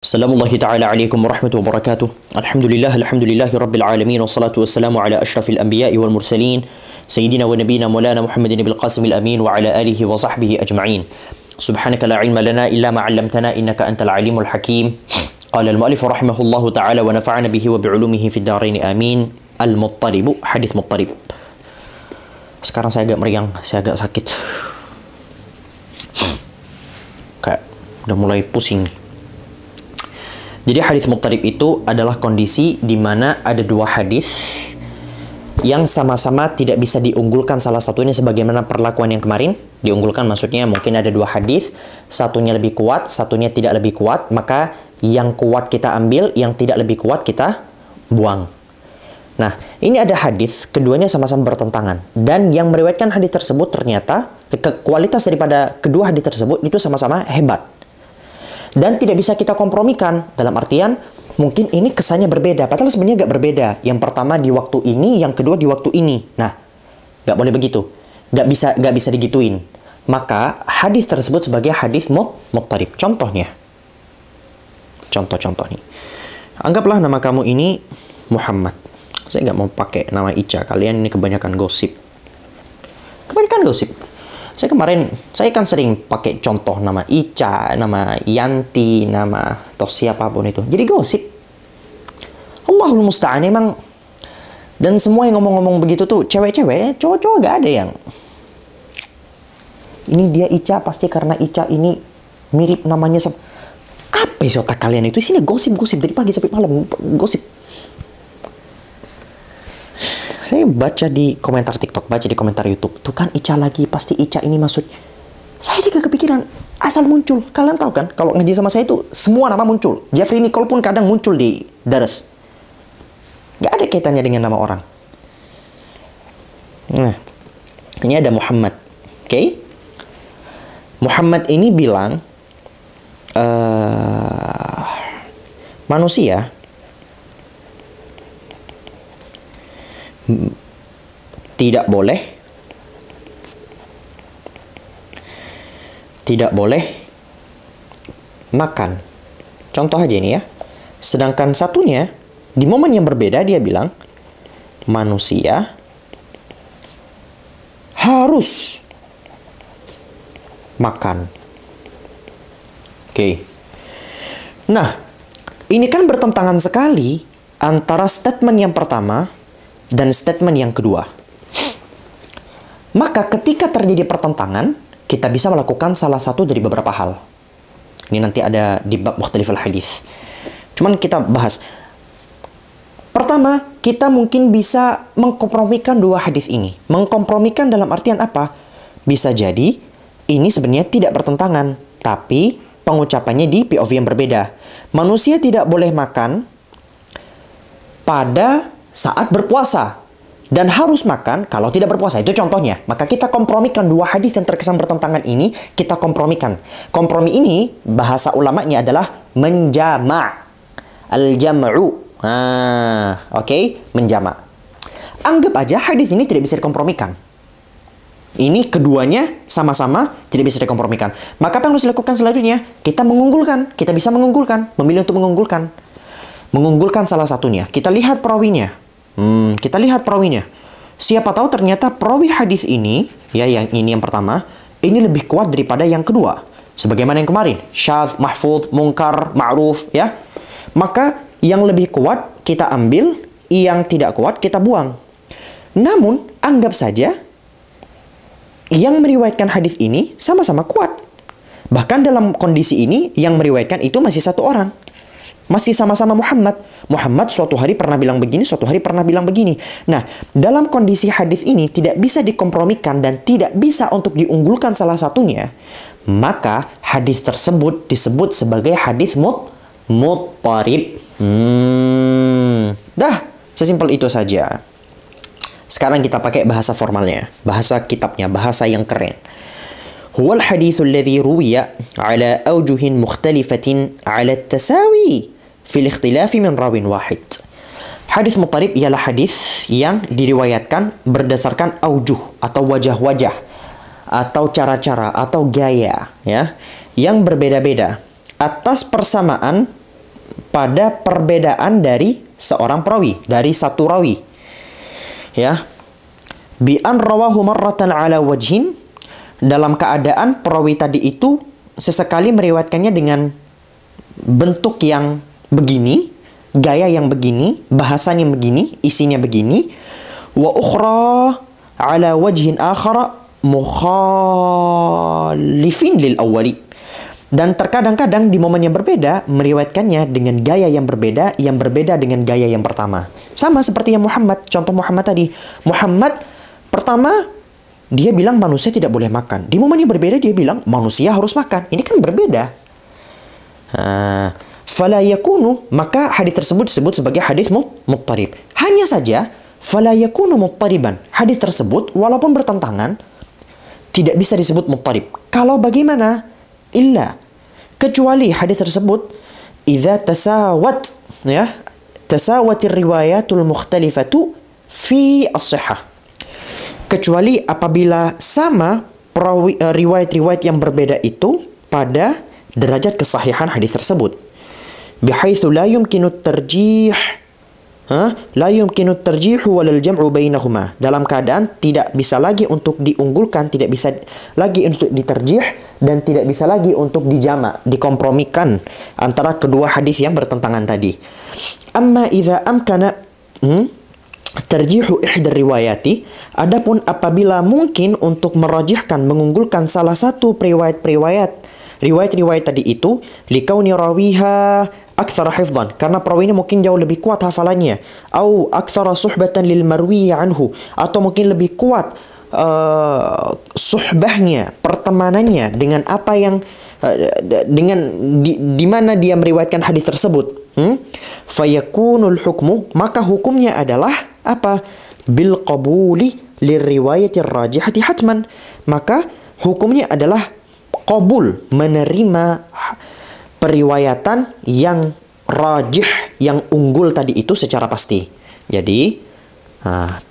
Assalamualaikum ta'ala alaikum warahmatullahi wabarakatuh. Alhamdulillahi rabbil alamin. Wassalatu wassalamu ala ashrafil anbiya'i wal mursalin Sayyidina wa nabina maulana Muhammadin bil qasimil amin wa ala alihi wa sahbihi ajma'in. Subhanaka la ilma lana illa ma 'allamtana innaka antal alimul hakim. Qala al-mu'allif rahimahullahu ta'ala wa nafa'ana bihi wa bi'ulumihi fid dharain amin. Al-Muttalib, hadis Muttalib. Sekarang saya agak meriang, saya agak sakit. Kayak udah mulai pusing nih. Jadi hadis Muttalib itu adalah kondisi di mana ada dua hadis yang sama-sama tidak bisa diunggulkan salah satunya sebagaimana perlakuan yang kemarin. Diunggulkan maksudnya mungkin ada dua hadis, satunya lebih kuat, satunya tidak lebih kuat, maka yang kuat kita ambil, yang tidak lebih kuat kita buang. Nah, ini ada hadis, keduanya sama-sama bertentangan. Dan yang meriwayatkan hadis tersebut ternyata kualitas daripada kedua hadis tersebut itu sama-sama hebat. Dan tidak bisa kita kompromikan, dalam artian mungkin ini kesannya berbeda, padahal sebenarnya nggak berbeda. Yang pertama di waktu ini, yang kedua di waktu ini. Nah, nggak boleh begitu, nggak bisa digituin. Maka hadis tersebut sebagai hadis Muttalib. Contohnya, contoh nih. Anggaplah nama kamu ini Muhammad. Saya nggak mau pakai nama Ica, kalian ini kebanyakan gosip. Saya kan sering pakai contoh nama Ica, nama Yanti, nama atau siapapun itu. Jadi gosip. Allahul musta'an emang. Dan semua yang ngomong-ngomong begitu tuh cewek-cewek, cowok-cowok gak ada yang ini dia Ica pasti karena Ica ini mirip namanya sama. Apa isi otak kalian itu? Isinya gosip-gosip dari pagi sampai malam, gosip. Saya baca di komentar TikTok, baca di komentar YouTube. Tuh kan Ica lagi, pasti Ica ini maksud. Saya juga kepikiran, asal muncul. Kalian tahu kan, kalau ngaji sama saya itu semua nama muncul. Jeffrey Nicole pun kadang muncul di Daras. Gak ada kaitannya dengan nama orang. Nah, ini ada Muhammad. Oke? Muhammad ini bilang, manusia tidak boleh makan. Contoh aja ini ya. Sedangkan satunya di momen yang berbeda dia bilang manusia harus makan. Oke. Nah, ini kan bertentangan sekali antara statement yang pertama dan statement yang kedua. Maka ketika terjadi pertentangan, kita bisa melakukan salah satu dari beberapa hal. Ini nanti ada di bab mukhtaliful hadis. Cuman kita bahas. Pertama, kita mungkin bisa mengkompromikan dua hadis ini. Mengkompromikan dalam artian apa? Bisa jadi ini sebenarnya tidak bertentangan, tapi pengucapannya di POV yang berbeda. Manusia tidak boleh makan pada saat berpuasa dan harus makan kalau tidak berpuasa. Itu contohnya. Maka kita kompromikan dua hadis yang terkesan bertentangan ini, kita kompromikan. Kompromi ini bahasa ulamanya adalah menjama'. Al-jam'u. Oke, menjama'. Anggap aja hadis ini tidak bisa dikompromikan. Ini keduanya sama-sama tidak bisa dikompromikan. Maka apa yang harus dilakukan selanjutnya? Kita mengunggulkan. Kita bisa mengunggulkan, memilih untuk mengunggulkan. Mengunggulkan salah satunya. Kita lihat perawinya. Siapa tahu ternyata perawi hadis ini, ya yang ini yang pertama, ini lebih kuat daripada yang kedua. Sebagaimana yang kemarin, syadz, mahfudz, mungkar, ma'ruf, ya. Maka yang lebih kuat kita ambil, yang tidak kuat kita buang. Namun, anggap saja yang meriwayatkan hadis ini sama-sama kuat. Bahkan dalam kondisi ini yang meriwayatkan itu masih satu orang. Masih sama-sama Muhammad. Muhammad suatu hari pernah bilang begini, suatu hari pernah bilang begini. Nah, dalam kondisi hadis ini tidak bisa dikompromikan dan tidak bisa untuk diunggulkan salah satunya, maka hadis tersebut disebut sebagai hadis Muttalib. Dah, sesimpel itu saja. Sekarang kita pakai bahasa formalnya, bahasa kitabnya, bahasa yang keren. Huwal hadithul ladzi ruwiya ala awjuhin mukhtalifatin ala tasawi fil ikhtilafi min rawin wahid. Hadis Muttalib ialah hadis yang diriwayatkan berdasarkan aujuh atau wajah-wajah atau cara-cara atau gaya ya yang berbeda-beda atas persamaan pada perbedaan dari seorang perawi, dari satu rawi. Ya. Bi an rawahu marratan ala wajhin, dalam keadaan perawi tadi itu sesekali meriwayatkannya dengan bentuk yang begini, gaya yang begini, bahasanya begini, isinya begini. Wa ukhra ala wajhin akhara mukhalifin lil awwali. Dan terkadang-kadang di momen yang berbeda meriwayatkannya dengan gaya yang berbeda dengan gaya yang pertama. Sama seperti yang Muhammad, contoh Muhammad tadi. Muhammad pertama dia bilang manusia tidak boleh makan. Di momen yang berbeda dia bilang manusia harus makan. Ini kan berbeda. Fala yakunu, maka hadis tersebut disebut sebagai hadis muttarib. Hanya saja fala yakunu muttariban. Hadis tersebut walaupun bertentangan tidak bisa disebut muttarib. Kalau bagaimana? Illa, kecuali hadis tersebut idza tasawat, ya, tasawatir riwayatul mukhtalifatu fi as-sihhah. Kecuali apabila sama riwayat-riwayat yang berbeda itu pada derajat kesahihan hadis tersebut. Bihaitsu la yumkinu at-tarjih, la yumkinu at-tarjih wal jam'u bainahuma. Dalam keadaan tidak bisa lagi untuk diunggulkan, tidak bisa lagi untuk diterjih, dan tidak bisa lagi untuk dijamak, dikompromikan antara kedua hadis yang bertentangan tadi. Amma idza amkana tarjihu ihdar riwayati, adapun apabila mungkin untuk merajihkan, mengunggulkan salah satu riwayat tadi itu, likauni rawiha aktsara hifdhan, karena perawinya mungkin jauh lebih kuat hafalannya, au aktsara suhbatan lil marwi anhu, atau mungkin lebih kuat suhbahnya, pertemanannya dengan apa yang di mana dia meriwayatkan hadis tersebut. Fayakunul hukmu, maka hukumnya adalah apa? Bil qabuli liriwayatir rajihati hatman. Maka hukumnya adalah qabul, menerima periwayatan yang rajih, yang unggul tadi itu secara pasti. Jadi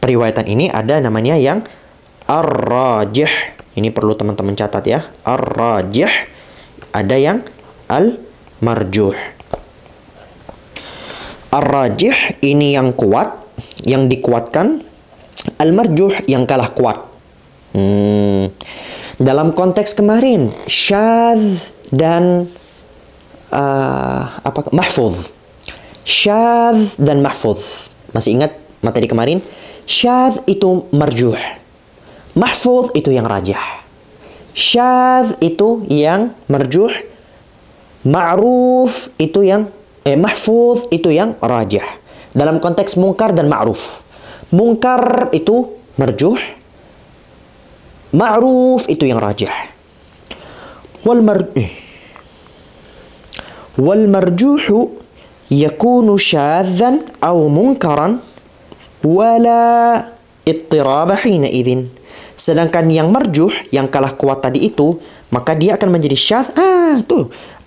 periwayatan ini ada namanya yang ar-rajih. Ini perlu teman-teman catat ya. Ar-rajih, ada yang al-marjuh. Ar-rajih ini yang kuat, yang dikuatkan. Al-marjuh yang kalah kuat. Dalam konteks kemarin, syadz dan mahfudz. Syadz dan mahfudz. Masih ingat materi kemarin? Syadz itu marjuh. Mahfudz itu yang rajih. Syadz itu yang marjuh. Ma'ruf itu yang mahfudz itu yang rajih. Dalam konteks mungkar dan ma'ruf. Mungkar itu marjuh. Ma'ruf itu yang rajih. Wal marjuhu yakunu syadzan aw munkaran wala ittiraba hina idzin. Sedangkan yang marjuh, yang kalah kuat tadi itu, maka dia akan menjadi syadz,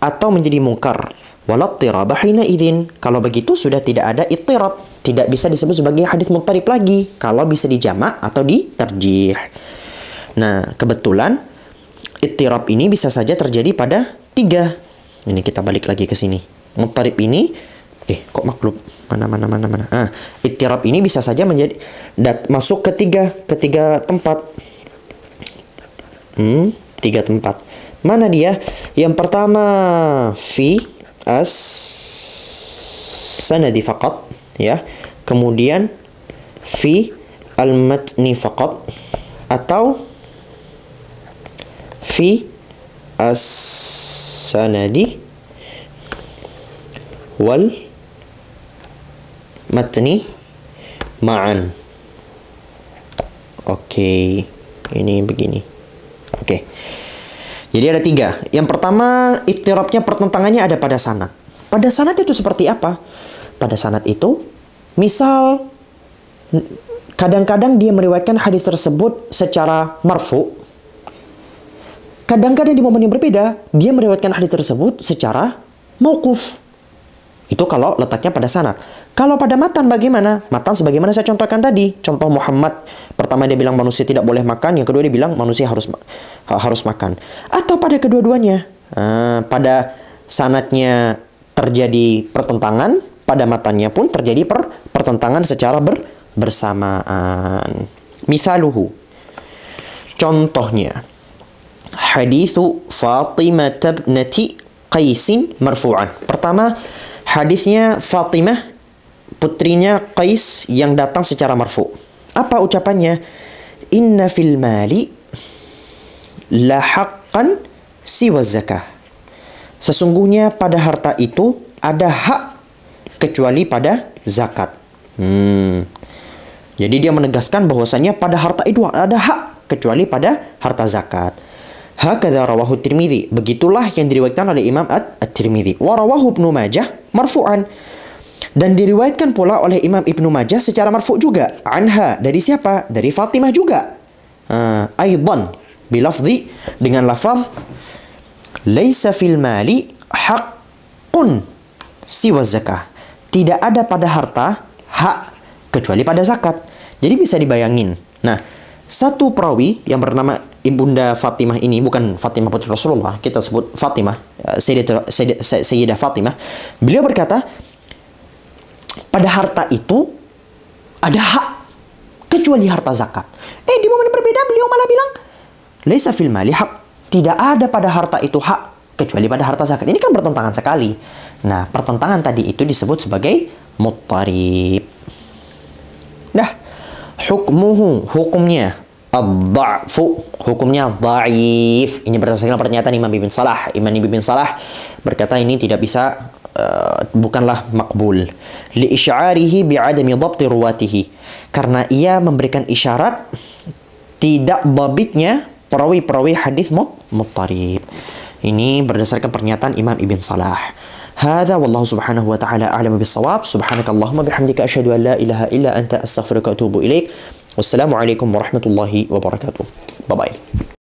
atau menjadi mungkar. Wala ittiraba hina idzin. Kalau begitu sudah tidak ada ittirab, tidak bisa disebut sebagai hadis muttarib lagi kalau bisa dijamak atau diterjih. Nah, kebetulan ittirab ini bisa saja terjadi pada 3. Ini kita balik lagi ke sini. Muttarib ini kok maklub? Mana. Ittirab ini bisa saja menjadi masuk ke tiga tempat. 3 tempat. Mana dia? Yang pertama fi as-sanadi faqat, ya. Kemudian fi al-matni faqat, atau fi as-sanadi wal matni ma'an. Oke, ini begini. Oke. Jadi ada 3. Yang pertama, ittirabnya, pertentangannya ada pada sanad. Pada sanad itu seperti apa? Pada sanad itu, misal kadang-kadang dia meriwayatkan hadis tersebut secara marfu. Kadang-kadang di momen yang berbeda, dia meriwayatkan hadis tersebut secara mauquf. Itu kalau letaknya pada sanad. Kalau pada matan bagaimana? Matan sebagaimana saya contohkan tadi. Contoh Muhammad, pertama dia bilang manusia tidak boleh makan, yang kedua dia bilang manusia harus makan. Atau pada kedua-duanya, pada sanadnya terjadi pertentangan, pada matanya pun terjadi pertentangan secara bersamaan. Misaluhu, contohnya, hadithu Fatimah ibnati Qaisin marfu'an. Pertama, hadisnya Fatimah, putrinya Qais, yang datang secara marfu'. Apa ucapannya? Inna fil mali la haqqan siwa zakah. Sesungguhnya pada harta itu ada hak kecuali pada zakat. Jadi dia menegaskan bahwasanya pada harta itu ada hak kecuali pada harta zakat. Hakadha rawahu Tirmidzi. Begitulah yang diriwayatkan oleh Imam At-Tirmidzi. Wa rawahu Ibnu Majah marfu'an. Dan diriwayatkan pula oleh Imam Ibnu Majah secara marfu' juga. Anha, dari siapa? Dari Fatimah juga. Aidan bilafzi, dengan lafaz laisa fil mali haqqun siwa zakah. Tidak ada pada harta hak kecuali pada zakat. Jadi bisa dibayangin. Nah, satu perawi yang bernama Ibunda Fatimah ini, bukan Fatimah putri Rasulullah, kita sebut Fatimah, Sayyidah Fatimah. Beliau berkata, pada harta itu ada hak kecuali harta zakat. Di momen berbeda beliau malah bilang, laisa fil mali haq. Tidak ada pada harta itu hak kecuali pada harta zakat. Ini kan bertentangan sekali. Nah, pertentangan tadi itu disebut sebagai muttarib. Nah, hukmuhu, hukumnya ad-dha'fu, hukumnya dhaif. Ini berdasarkan pernyataan Imam Ibn Salah. Imam Ibn Salah berkata ini tidak bisa, bukanlah makbul. Li isy'arihi bi'adami dhabti ruwatihi. Karena ia memberikan isyarat tidak dhabitnya perawi-perawi hadis muttarib. Ini berdasarkan pernyataan Imam Ibn Salah. Hadza wallahu subhanahu wa ta'ala a'lamu bis-shawab. Subhanakallahumma bihamdika asyhadu an la ilaha illa anta astaghfiruka wa atubu ilaik. Wassalamu alaikum warahmatullahi wabarakatuh. Bye bye.